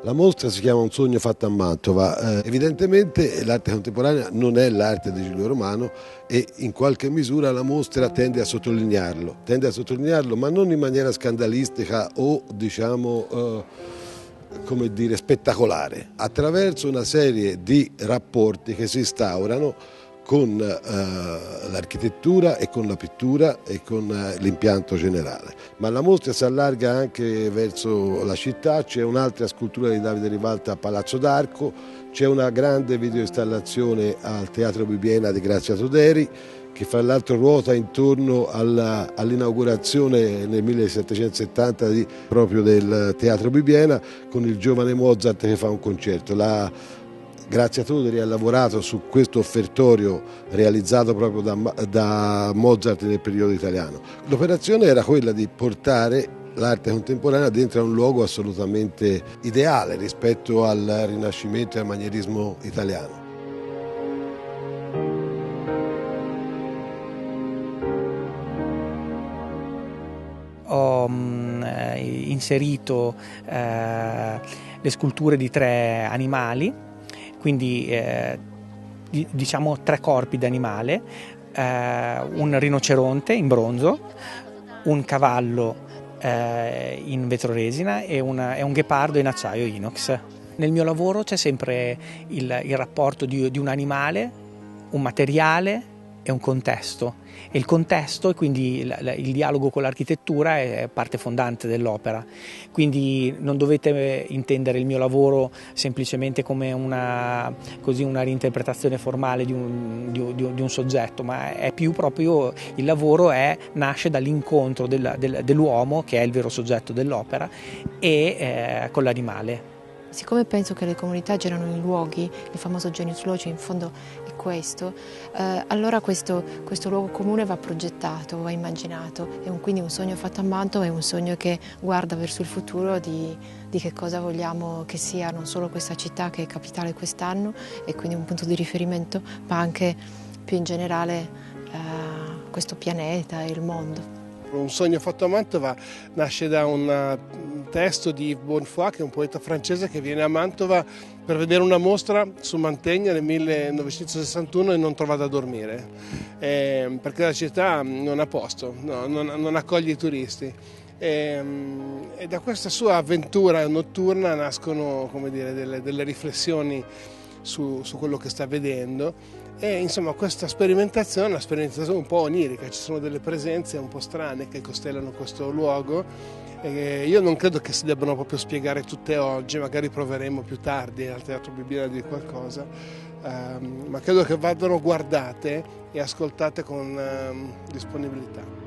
La mostra si chiama Un sogno fatto a Mantova. Evidentemente l'arte contemporanea non è l'arte di Giulio Romano e in qualche misura la mostra tende a sottolinearlo, ma non in maniera scandalistica o diciamo come dire, spettacolare, attraverso una serie di rapporti che si instaurano con l'architettura e con la pittura e con l'impianto generale. Ma la mostra si allarga anche verso la città, c'è un'altra scultura di Davide Rivalta a Palazzo d'Arco, c'è una grande videoinstallazione al Teatro Bibbiena di Grazia Toderi, che fra l'altro ruota intorno all'inaugurazione nel 1770 proprio del Teatro Bibbiena, con il giovane Mozart che fa un concerto. Grazia Toderi ha lavorato su questo offertorio realizzato proprio da Mozart nel periodo italiano. L'operazione era quella di portare l'arte contemporanea dentro a un luogo assolutamente ideale rispetto al Rinascimento e al manierismo italiano. Ho inserito le sculture di 3 animali, quindi diciamo 3 corpi d'animale, un rinoceronte in bronzo, un cavallo in vetroresina e un ghepardo in acciaio inox. Nel mio lavoro c'è sempre il rapporto di un animale, un materiale e un contesto, e il contesto e quindi il dialogo con l'architettura è parte fondante dell'opera, quindi non dovete intendere il mio lavoro semplicemente come una reinterpretazione formale di un soggetto, ma è più proprio il lavoro nasce dall'incontro dell'uomo, che è il vero soggetto dell'opera, e con l'animale. Siccome penso che le comunità generano i luoghi, il famoso genius loci in fondo è questo, allora questo luogo comune va progettato, va immaginato, quindi un sogno fatto a Mantova è un sogno che guarda verso il futuro di che cosa vogliamo che sia non solo questa città che è capitale quest'anno e quindi un punto di riferimento, ma anche più in generale questo pianeta e il mondo. Un sogno fatto a Mantova nasce da un testo di Yves Bonnefoy, che è un poeta francese che viene a Mantova per vedere una mostra su Mantegna nel 1961 e non trova da dormire, perché la città non ha posto, non accoglie i turisti. E da questa sua avventura notturna nascono, come dire, delle riflessioni su quello che sta vedendo. E insomma questa sperimentazione è una sperimentazione un po' onirica, ci sono delle presenze un po' strane che costellano questo luogo e io non credo che si debbano proprio spiegare tutte oggi, magari proveremo più tardi al Teatro Bibbiena a dire qualcosa, ma credo che vadano guardate e ascoltate con disponibilità.